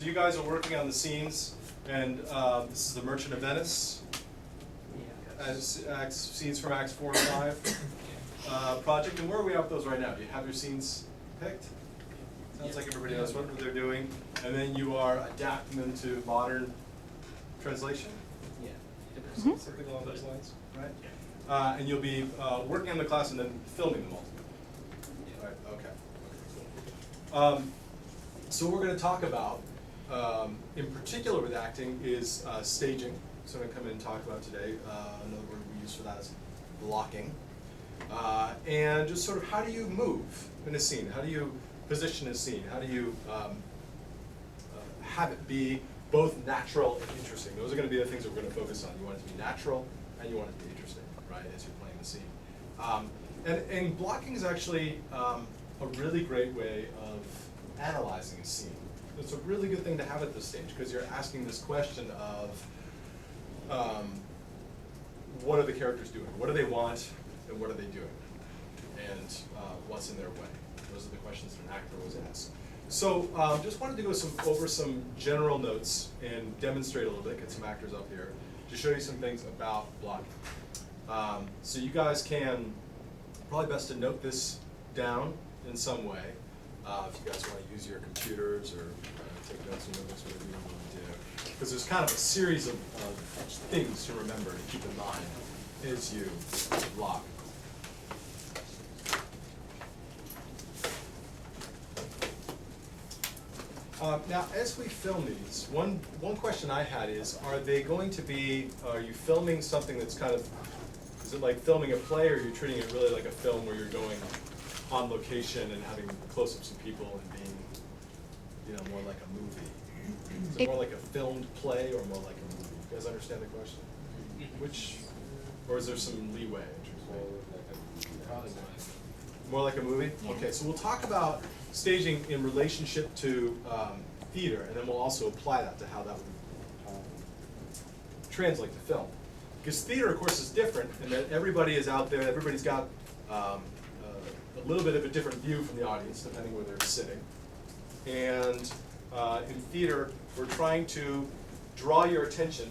You guys are working on the scenes, and this is the Merchant of Venice. Scenes from Acts 4 and 5 project. And where are we at with those right now? Do you have your scenes picked? Sounds like everybody knows what they're doing. And then you are adapting them to modern translation? Yeah. Something along those lines, right? And you'll be working on the class and then filming them all. Right, okay. So what we're going to talk about, in particular with acting, is staging. So I'm going to come in and talk about today. Another word we use for that is blocking. And just sort of how do you move in a scene? How do you position a scene? How do you have it be both natural and interesting? Those are going to be the things that we're going to focus on. You want it to be natural and you want it to be interesting, right, as you're playing the scene. And blocking is actually a really great way of analyzing a scene. It's a really good thing to have at this stage because you're asking this question of what are the characters doing? What do they want and what are they doing? And what's in their way? Those are the questions that an actor always asks. So just wanted to go over some general notes and demonstrate a little bit, get some actors up here, to show you some things about blocking. So you guys can, probably best to note this down in some way. If you guys want to use your computers or take notes and notes, whatever you want to do. Because there's kind of a series of things to remember to keep in mind as you block. Now, as we film these, one question I had is, are you filming something that's kind of, is it like filming a play, or are you treating it really like a film where you're going on location and having close-ups of people and being, more like a movie? Is it more like a filmed play or more like a movie? You guys understand the question? Which, or is there some leeway? More like a movie? Yeah. Okay, so we'll talk about staging in relationship to theater, and then we'll also apply that to how that would translate to film. Because theater, of course, is different in that everybody is out there, everybody's got a little bit of a different view from the audience, depending where they're sitting. And in theater, we're trying to draw your attention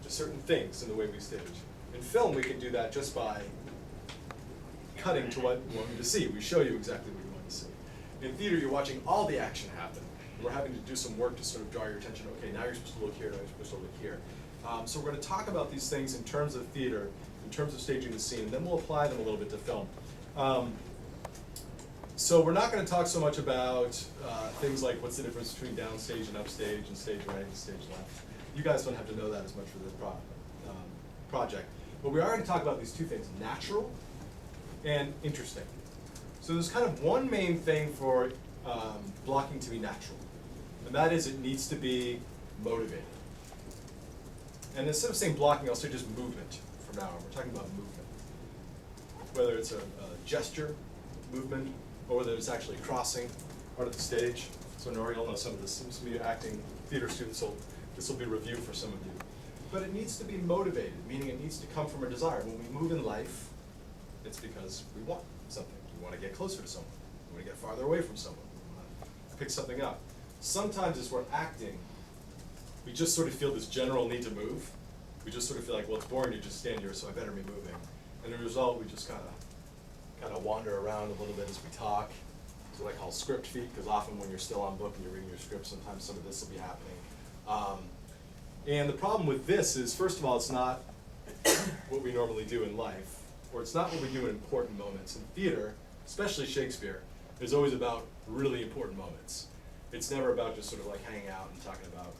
to certain things in the way we stage. In film, we can do that just by cutting to what we want you to see. We show you exactly what you want to see. In theater, you're watching all the action happen. And we're having to do some work to sort of draw your attention. Okay, now you're supposed to look here, now you're supposed to look here. So we're going to talk about these things in terms of theater, in terms of staging the scene, and then we'll apply them a little bit to film. So we're not going to talk so much about things like what's the difference between downstage and upstage and stage right and stage left. You guys don't have to know that as much for this project. But we are going to talk about these two things, natural and interesting. So there's kind of one main thing for blocking to be natural, and that is it needs to be motivated. And instead of saying blocking, I'll say just movement from now on. We're talking about movement. Whether it's a gesture, movement, or whether it's actually crossing part of the stage. So Nori will know some of this. Some of you acting theater students, this will be review for some of you. But it needs to be motivated, meaning it needs to come from a desire. When we move in life, it's because we want something. We want to get closer to someone. We want to get farther away from someone. We want to pick something up. Sometimes as we're acting, we just sort of feel this general need to move. We just sort of feel like, well, it's boring to just stand here, so I better be moving. And as a result, we just kind of wander around a little bit as we talk. It's what I call script feet, because often when you're still on book and you're reading your script, sometimes some of this will be happening. And the problem with this is, first of all, it's not what we normally do in life, or it's not what we do in important moments. In theater, especially Shakespeare, is always about really important moments. It's never about just sort of like hanging out and talking about,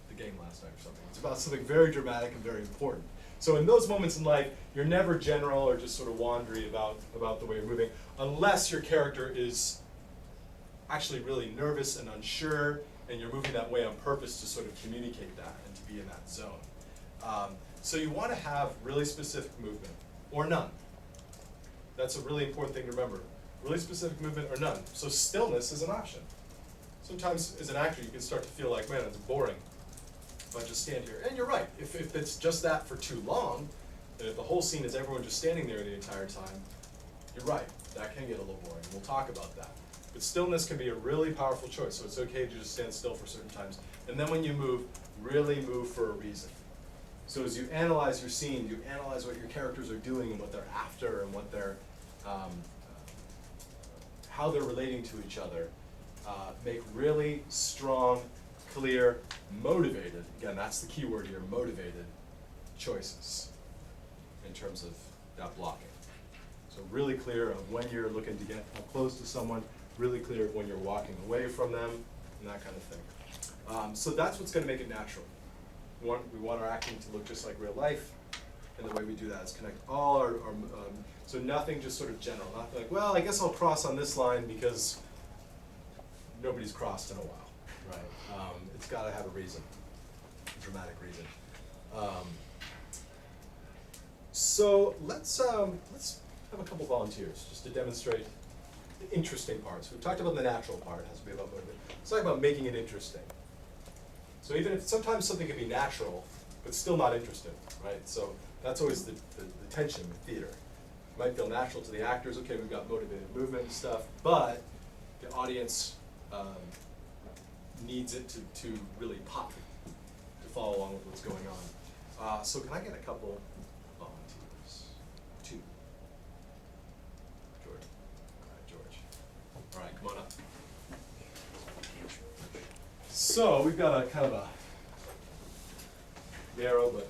the game last night or something. It's about something very dramatic and very important. So in those moments in life, you're never general or just sort of wandery about the way you're moving, unless your character is actually really nervous and unsure, and you're moving that way on purpose to sort of communicate that and to be in that zone. So you want to have really specific movement, or none. That's a really important thing to remember. Really specific movement or none. So stillness is an option. Sometimes as an actor, you can start to feel like, man, it's boring if I just stand here. And you're right, if it's just that for too long, and if the whole scene is everyone just standing there the entire time, you're right, that can get a little boring. We'll talk about that. But stillness can be a really powerful choice, so it's okay to just stand still for certain times. And then when you move, really move for a reason. So as you analyze your scene, you analyze what your characters are doing and what they're after and what they're, how they're relating to each other. Make really strong, clear, motivated, again, that's the key word here, motivated choices in terms of that blocking. So really clear of when you're looking to get up close to someone, really clear of when you're walking away from them, and that kind of thing. So that's what's going to make it natural. We want our acting to look just like real life, and the way we do that is connect all our so nothing just sort of general, nothing like, well, I guess I'll cross on this line because nobody's crossed in a while, right? It's got to have a reason, a dramatic reason. So let's have a couple volunteers just to demonstrate the interesting parts. We've talked about the natural part, it has to be about motivation. Let's talk about making it interesting. So even if sometimes something can be natural, but still not interesting, right? So that's always the tension with theater. It might feel natural to the actors, okay, we've got motivated movement and stuff, but the audience needs it to really pop, to follow along with what's going on. So can I get a couple volunteers? 2. George. All right, George. All right, come on up. So we've got a kind of a narrow but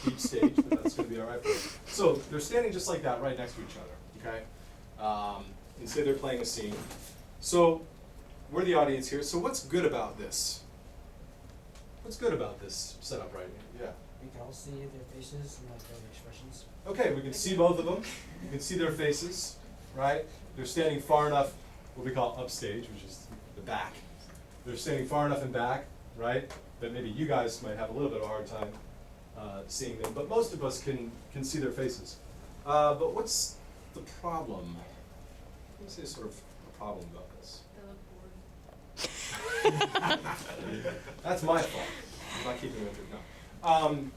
deep stage, but that's going to be all right for us. So they're standing just like that, right next to each other, okay? And say they're playing a scene. So we're the audience here. So what's good about this? What's good about this setup right here? Yeah. We can all see their faces and like their expressions. Okay, we can see both of them. You can see their faces, right? They're standing far enough, what we call upstage, which is the back. They're standing far enough in back, right, that maybe you guys might have a little bit of a hard time seeing them, but most of us can see their faces. But what's the problem? Let me say sort of a problem about this. They look bored. That's my fault. I'm not keeping them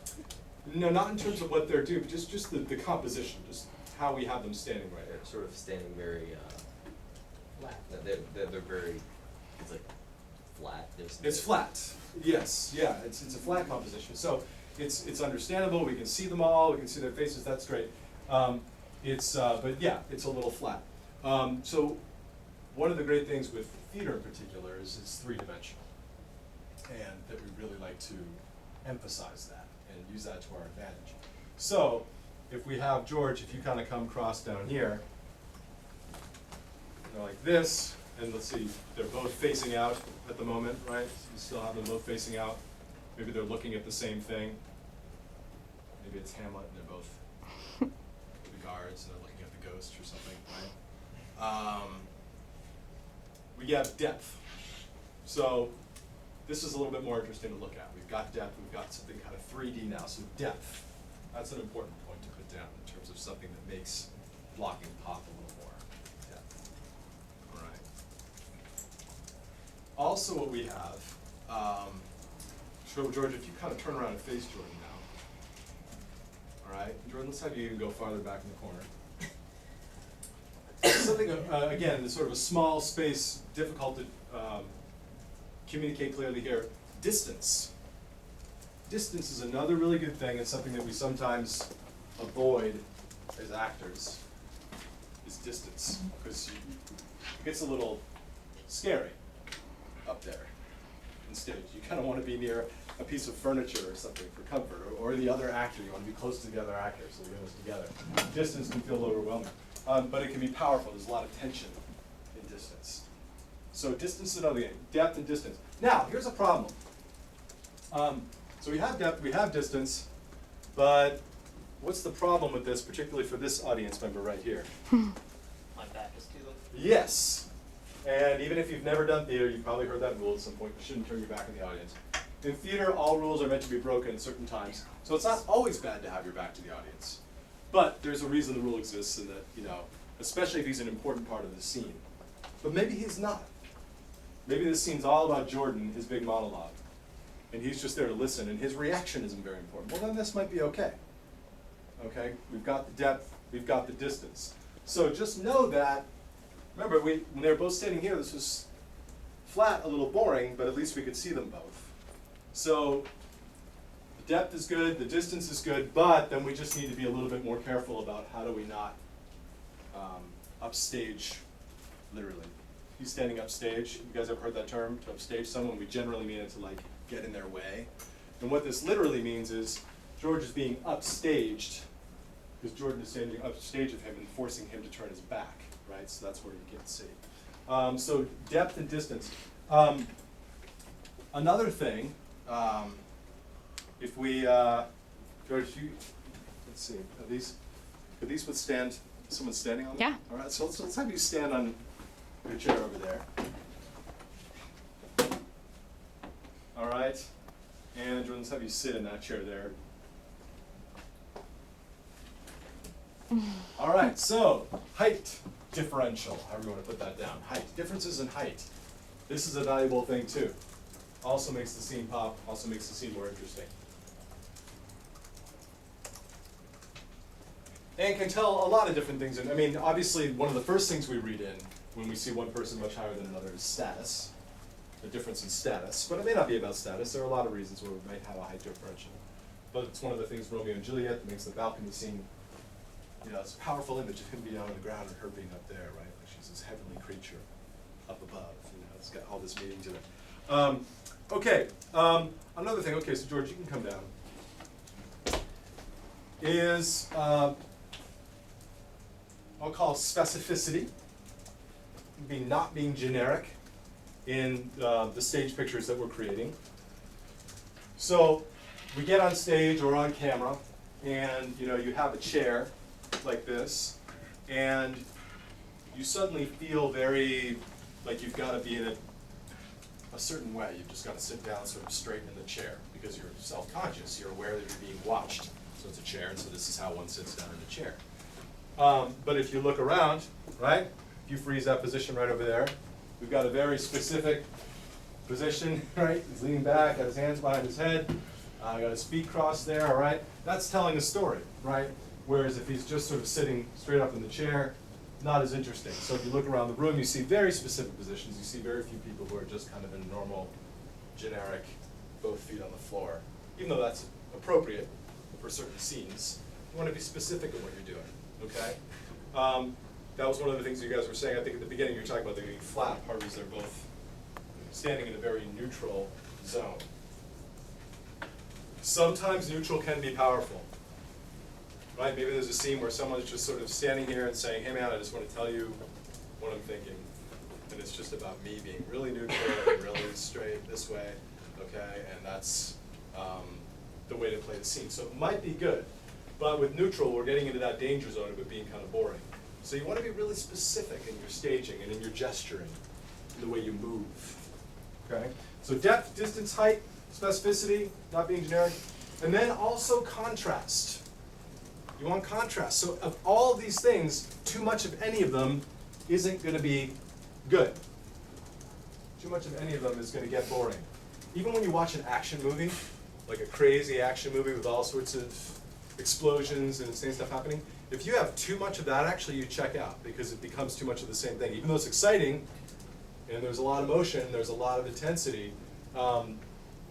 no, not in terms of what they're doing, but just the composition, just how we have them standing right They're here. sort of standing very, Flat. they're very, it's like flat. It's flat, yes, yeah, it's a flat composition. So it's understandable, we can see them all, we can see their faces, that's great. But yeah, it's a little flat. So one of the great things with theater in particular is it's 3-dimensional. And that we really like to emphasize that and use that to our advantage. So if we have George, if you kind of come across down here, you know, like this, and let's see, they're both facing out at the moment, right? So you still have them both facing out. Maybe they're looking at the same thing. Maybe it's Hamlet and they're both the guards and they're looking at the ghost or something, right? We have depth. So this is a little bit more interesting to look at. We've got depth, we've got something kind of 3D now, so depth. That's an important point to put down in terms of something that makes blocking pop a little more. Depth. All right. Also what we have, George, if you kind of turn around and face Jordan now. All right, Jordan, let's have you go farther back in the corner. Something, again, in sort of a small space, difficult to communicate clearly here. Distance. Distance is another really good thing. It's something that we sometimes avoid as actors, is distance, because it gets a little scary up there on stage. You kind of want to be near a piece of furniture or something for comfort, or the other actor. You want to be close to the other actor so you're almost together. Distance can feel overwhelming, but it can be powerful. There's a lot of tension in distance. So distance is another game, depth and distance. Now, here's a problem. So we have depth, we have distance, but what's the problem with this, particularly for this audience member right here? My back is to them. Yes. And even if you've never done theater, you've probably heard that rule at some point. You shouldn't turn your back on the audience. In theater, all rules are meant to be broken at certain times. So it's not always bad to have your back to the audience. But there's a reason the rule exists, and that, you know, especially if he's an important part of the scene. But maybe he's not. Maybe this scene's all about Jordan, his big monologue. And he's just there to listen, and his reaction isn't very important. Well, then this might be okay. Okay? We've got the depth, we've got the distance. So just know that remember, when they were both standing here, this was flat, a little boring, but at least we could see them both. So the depth is good, the distance is good, but then we just need to be a little bit more careful about how do we not upstage, literally. He's standing upstage. You guys ever heard that term, to upstage someone? We generally mean it to like get in their way. And what this literally means is George is being upstaged because Jordan is standing upstage of him and forcing him to turn his back, right? So that's where you can't see. So depth and distance. Another thing, if we, George, let's see, could these withstand someone standing on them? Yeah. All right, so let's have you stand on your chair over there. All right, and Jordan, let's have you sit in that chair there. All right, so height differential, however you want to put that down. Height, differences in height. This is a valuable thing too. Also makes the scene pop, also makes the scene more interesting. And can tell a lot of different things. And I mean, obviously, one of the first things we read in when we see one person much higher than another is status, the difference in status. But it may not be about status. There are a lot of reasons where we might have a height differential. But it's one of the things Romeo and Juliet that makes the balcony scene, you know, it's a powerful image of him being on the ground and her being up there, right? Like she's this heavenly creature up above. You know, it's got all this meaning to it. Okay, another thing. Okay, so George, you can come down. Is I'll call specificity, not being generic in the stage pictures that we're creating. So we get on stage or on camera, and you know you have a chair like this, and you suddenly feel very like you've got to be in a certain way. You've just got to sit down sort of straight in the chair because you're self-conscious. You're aware that you're being watched. So it's a chair, and so this is how one sits down in a chair. But if you look around, right, if you freeze that position right over there, we've got a very specific position, right? He's leaning back, got his hands behind his head, got his feet crossed there, all right? That's telling a story, right? Whereas if he's just sort of sitting straight up in the chair, not as interesting. So if you look around the room, you see very specific positions. You see very few people who are just kind of in normal, generic, both feet on the floor. Even though that's appropriate for certain scenes, you want to be specific in what you're doing, okay? That was one of the things you guys were saying. I think at the beginning you were talking about them being flat. Part is they're both standing in a very neutral zone. Sometimes neutral can be powerful, right? Maybe there's a scene where someone's just sort of standing here and saying, hey man, I just want to tell you what I'm thinking. And it's just about me being really neutral and really straight this way, okay? And that's the way to play the scene. So it might be good, but with neutral, we're getting into that danger zone of it being kind of boring. So you want to be really specific in your staging and in your gesturing, in the way you move, okay? So depth, distance, height, specificity, not being generic, and then also contrast. You want contrast. So of all of these things, too much of any of them isn't going to be good. Too much of any of them is going to get boring. Even when you watch an action movie, like a crazy action movie with all sorts of explosions and insane stuff happening, if you have too much of that, actually you check out because it becomes too much of the same thing. Even though it's exciting and there's a lot of motion, there's a lot of intensity,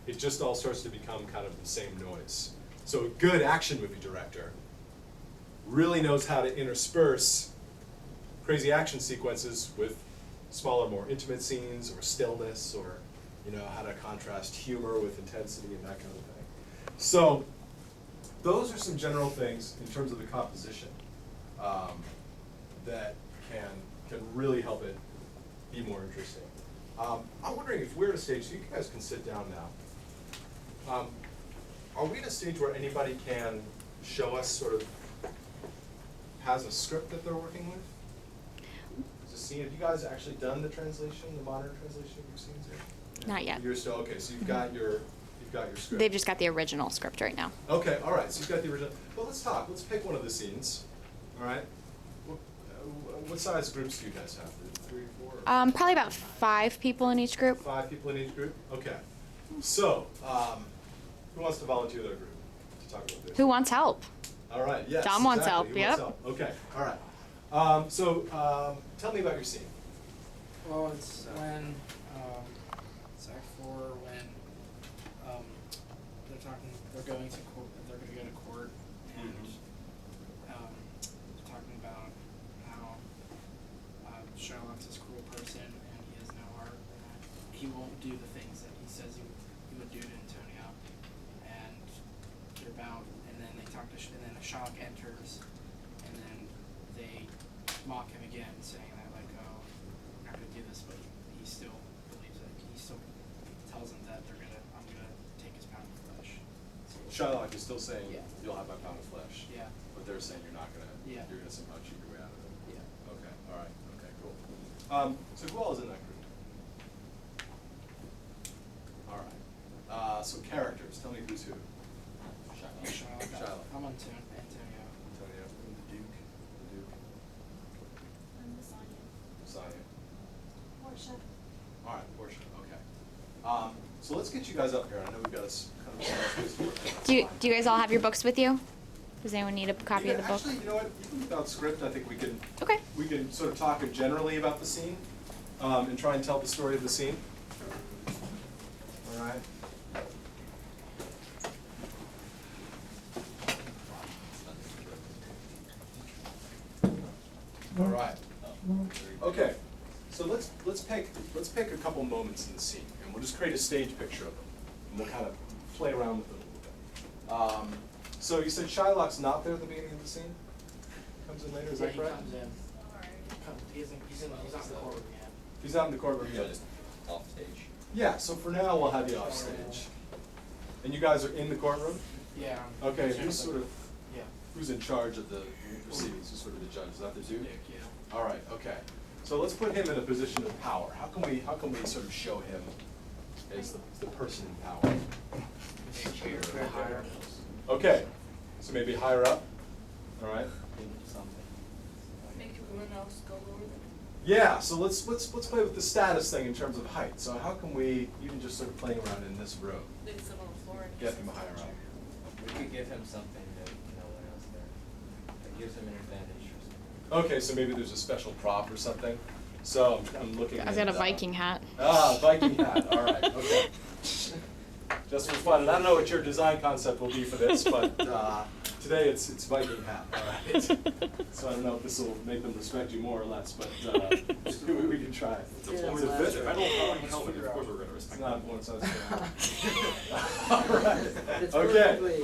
it just all starts to become kind of the same noise. So a good action movie director really knows how to intersperse crazy action sequences with smaller, more intimate scenes or stillness, or you know how to contrast humor with intensity and that kind of thing. So those are some general things in terms of the composition that can really help it be more interesting. I'm wondering if we're at a stage, so you guys can sit down now. Are we at a stage where anybody can show us sort of has a script that they're working with? Is a scene, have you guys actually done the translation, the modern translation of your scenes here? Not yet. You're still, okay, so you've got your script. They've just got the original script right now. Okay, all right, so you've got the original. Well, let's talk. Let's pick one of the scenes, all right? What size groups do you guys have? 3, 4? Probably about 5 people in each group. 5 people in each group? Okay. So, who wants to volunteer their group to talk about this? Who wants help? All right, yes. Tom wants exactly. help, Who yep. wants help? Okay, all right. So, tell me about your scene. Well, it's when, it's Act 4, when, they're going to court, they're gonna go to court, and, they're talking about how, Sherlock's this cruel person, and he has no heart, and that he won't do the things that he says he would do to Antonio, and they're about, and then they talk to, and then Sherlock enters, and then they mock him again, saying that, like, oh, I'm not gonna do this, but he still believes it. He still tells them that I'm gonna take his pound of flesh. So, Shylock is still saying, Yeah. you'll have my pound of flesh. Yeah. But they're saying you're not gonna, Yeah. you're gonna somehow cheat your way out of it. Yeah. Okay, all right, okay, cool. So who all is in that group? All right, so characters, tell me who's who. Sherlock. Shylock. I'm on Antonio. Antonio, and the Duke, I'm Lasagna. Sonia. Portia. All right, Portia, okay. So let's get you guys up here. I know we've got kind of a small space to work with. Do you guys all have your books with you? Does anyone need a copy of the book? Actually, you know what, even without script, I think we can, Okay. we can sort of talk generally about the scene, and try and tell the story of the scene. All right? All right. Okay. So let's pick a couple moments in the scene, and we'll just create a stage picture of them, and we'll kind of play around with it a little bit. So you said Shylock's not there at the beginning of the scene? Comes in later, is that correct? He comes in. He's not in the courtroom yet. He's not in the courtroom Yeah, yet. just off stage. Yeah, so for now, we'll have you off stage. And you guys are in the courtroom? Yeah. Okay, Sure. who's sort of, Yeah. who's in charge of the proceedings, who's sort of the judge, is that the Duke? Yeah. All right, okay. So let's put him in a position of power. How can we sort of show him as the person in power? Higher. Okay, so maybe higher up, all right? Make everyone else go lower than Yeah, so let's play with the status thing in terms of height. So how can we, even just sort of playing around in this room, They sit on the floor and get him higher up? We could give him something that no one else there. That gives him an advantage or something. Okay, so maybe there's a special prop or something. So I'm looking at. I've got a Viking hat. Viking hat, all right, okay. Just for fun, and I don't know what your design concept will be for this, but today it's Viking hat, all right. So I don't know if this will make them respect you more or less, but we can try. It's a Yeah, form it's of a- fit. I don't have helmet, of course we're gonna It's respect not that. one size. All right, It's okay. perfectly-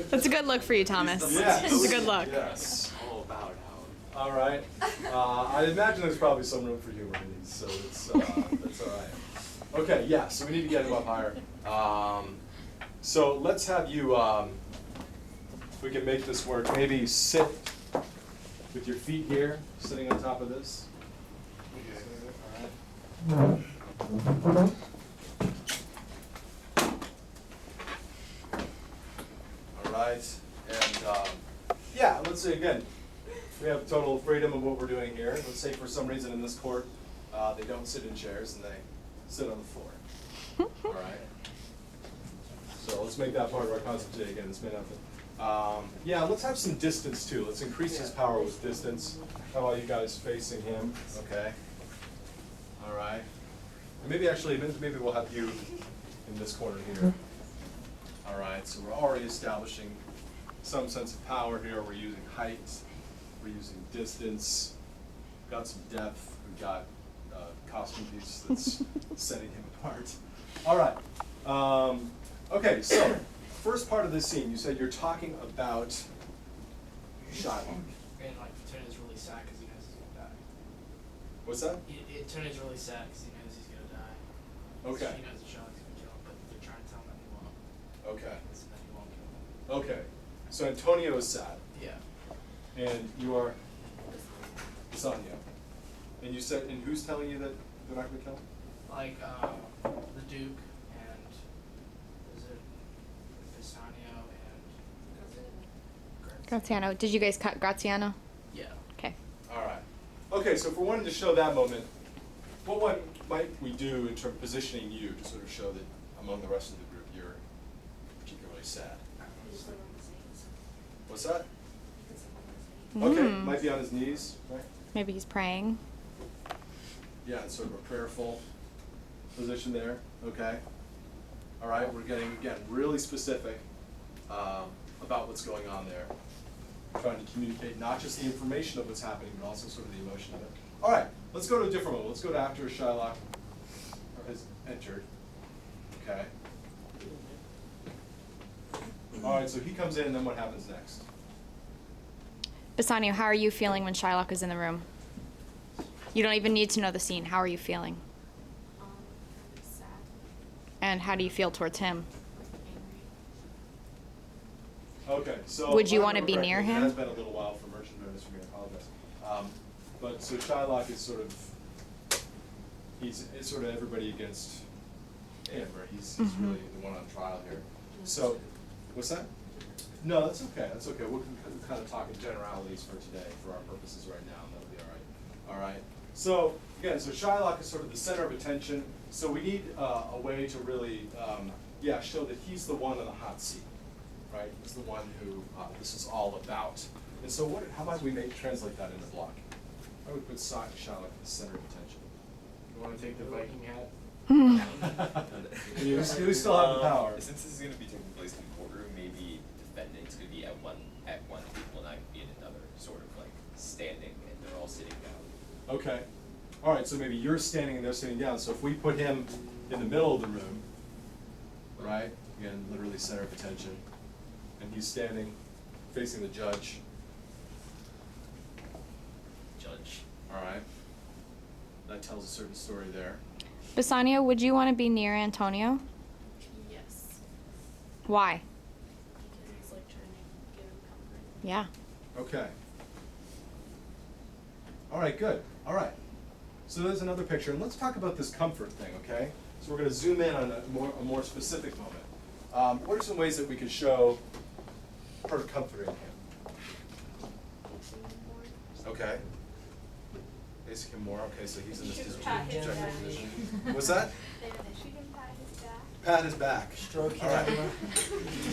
That's a good look for you, Thomas. Yes. It's a good look. Yes. All about how. All right. I imagine there's probably some room for humor in these, so that's all right. Okay, yeah, so we need to get him up higher. So let's have you, if we can make this work, maybe sit with your feet here, sitting on top of this. All right. All right, and yeah, let's say again, we have total freedom of what we're doing here. Let's say for some reason in this court, they don't sit in chairs and they sit on the floor. All right. So let's make that part of our concept today. Again, it's made up of. Yeah, let's have some distance too. Let's increase his power with distance. How about you guys facing him? Okay. All right. And maybe actually, maybe we'll have you in this corner here. All right. So we're already establishing some sense of power here. We're using height. We're using distance. We've got some depth. We've got a costume piece that's setting him apart. All right. Okay, so first part of this scene, you said you're talking about Shylock. And like, Antonio's really sad because he knows he's gonna die. What's that? Antonio's really sad because he knows he's gonna die. Okay. He knows that Sherlock's gonna kill him, but they're trying to tell him that he won't. Okay. So that he won't kill him. Okay. So Antonio is sad, Yeah. and you are Sonia. And you said, and who's telling you that they're not gonna kill him? Like, the Duke and, is it Pisanio and Graziano. Did you guys cut Graziano? Yeah. Okay. All right. Okay, so if we're wanting to show that moment, what one might we do in terms of positioning you to sort of show that among the rest of the group you're particularly sad? What's that? Okay, Mm. might be on his knees, right? Maybe he's praying. yeah, it's sort of a prayerful position there, okay? All right, we're getting, again, really specific about what's going on there. Trying to communicate not just the information of what's happening, but also sort of the emotion of it. All right, let's go to a different one. Let's go to after Shylock has entered, okay? All right, so he comes in, and then what happens next? Bassanio, how are you feeling when Shylock is in the room? You don't even need to know the scene. How are you feeling? I'm sad, And how do you feel towards him? angry. Okay, so. Would you if I wanna be remember near correctly, him? It has been a little while for merchant notice for me, I apologize. But so Shylock is sort of, it's sort of everybody against Amber. He's really the one on trial here. So, what's that? No, that's okay, that's okay. We'll kind of talk in generalities for today, for our purposes right now, and that'll be all right. All right, so, again, so Shylock is sort of the center of attention, so we need a way to really, show that he's the one on the hot seat, right? He's the one who this is all about. And so how might we translate that into blocking? I would put Shylock at the center of attention. You wanna take the Viking hat? You still have the power. Since this is going to be taking place in the courtroom, maybe defendants could be at one table and I could be at another, sort of like standing, and they're all sitting down. Okay. All right, so maybe you're standing and they're sitting down. So if we put him in the middle of the room, right? Again, literally center of attention. And he's standing facing the judge. Judge. All right. That tells a certain story there. Bassanio, would you want to be near Antonio? Yes, Why? because he's like trying to give him comfort. Yeah. Okay. All right, good. All right. So there's another picture, and let's talk about this comfort thing, okay? So we're going to zoom in on a more specific moment. What are some ways that we could show her comforting him? Okay. Facing him more. Okay, so he's in this subjective position. What's that? She can pat his back. Pat his back. Stroke All right. him.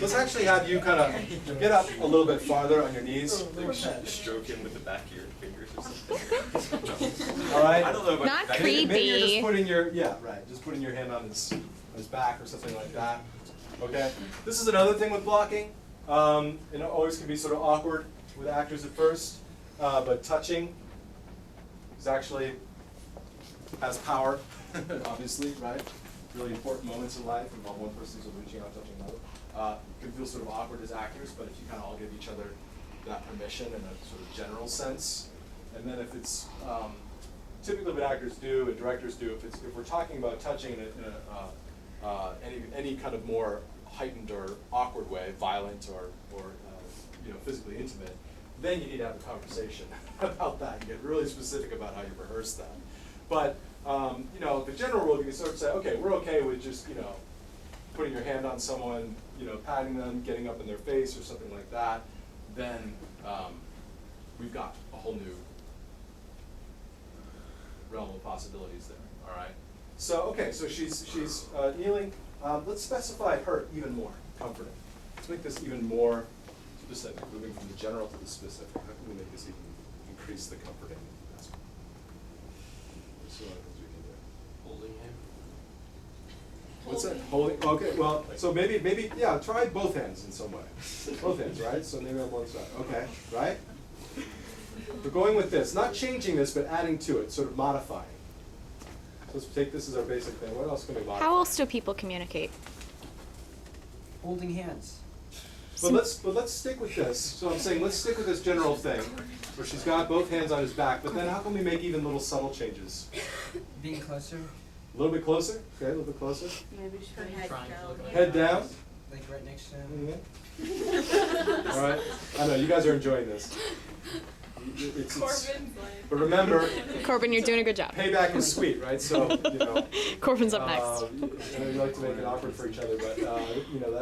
Let's actually have you kind of get up a little bit farther on your knees. Like stroke him with the back of your fingers or something. All right. I don't know about Not that. creepy. Maybe you're just putting just putting your hand on his back or something like that. Okay. This is another thing with blocking. It always can be sort of awkward with actors at first, but touching is actually has power, obviously, right? Really important moments in life involve one person sort of reaching out, touching another. It can feel sort of awkward as actors, but if you kind of all give each other that permission in a sort of general sense, and then if it's typically what actors do and directors do, if we're talking about touching in any kind of more heightened or awkward way, violent or physically intimate, then you need to have a conversation about that and get really specific about how you rehearse that. But the general rule, you can sort of say, okay, we're okay with just putting your hand on someone, patting them, getting up in their face or something like that. Then we've got a whole new realm of possibilities there. All right. So okay, so she's kneeling. Let's specify her even more comforting. Let's make this even more specific, moving from the general to the specific. How can we make this even increase the comforting aspect? Let's see what other things we can do. Holding him. What's that? Holding? Okay, well, so maybe, yeah, try both hands in some way. Both hands, right? So maybe on one side. Okay, right? We're going with this, not changing this, but adding to it, sort of modifying. So let's take this as our basic thing. What else can we modify? How else do people communicate? Holding hands. But let's stick with this. So I'm saying let's stick with this general thing, where she's got both hands on his back. But then how can we make even little subtle changes? Being closer, A little bit closer. Okay, a little bit closer. Maybe she can head Trying to down. look like Head down. like right next to him. Mhm. All right. I know you guys are enjoying this. Corbin's like. But remember, Corbin, you're doing a good job. payback is sweet, right? So Corbin's up next. You like to make it awkward for each other, but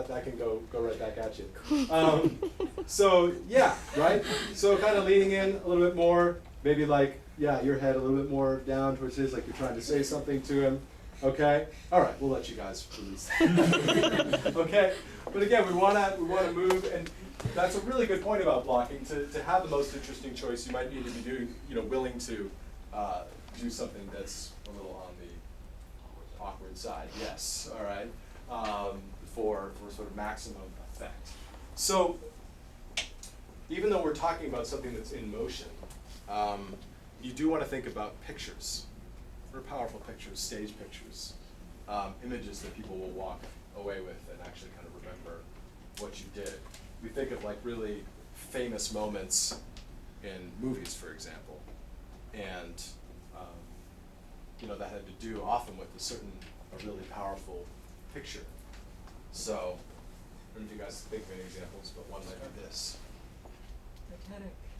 that can go right back at you. So yeah, right. So kind of leaning in a little bit more, maybe like your head a little bit more down towards his, like you're trying to say something to him. Okay. All right. We'll let you guys release. Okay. But again, we wanna move, and that's a really good point about blocking. To have the most interesting choice, you might need to be willing to do something that's a little on the awkward side, yes, all right, for sort of maximum effect. So, even though we're talking about something that's in motion, you do want to think about pictures, very powerful pictures, stage pictures, images that people will walk away with and actually kind of remember what you did. We think of like really famous moments in movies, for example, and you know, that had to do often with a really powerful picture. So, I don't know if you guys think of any examples, but one might be this.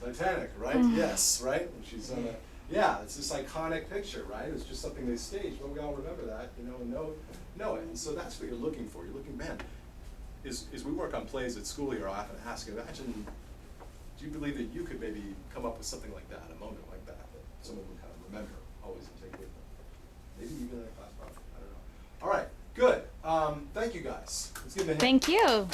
Titanic, right? Yes, right? And she's on yeah, it's this iconic picture, right? It's just something they staged, but we all remember that, you know, and know it. And so that's what you're looking for. You're looking, man, as we work on plays at school here, I often ask, imagine, do you believe that you could maybe come up with something like that, a moment like that someone would kind of remember always and take with them? Maybe even in a class project, I don't know. All right, good. Thank you guys. Let's give them a hand. Thank you.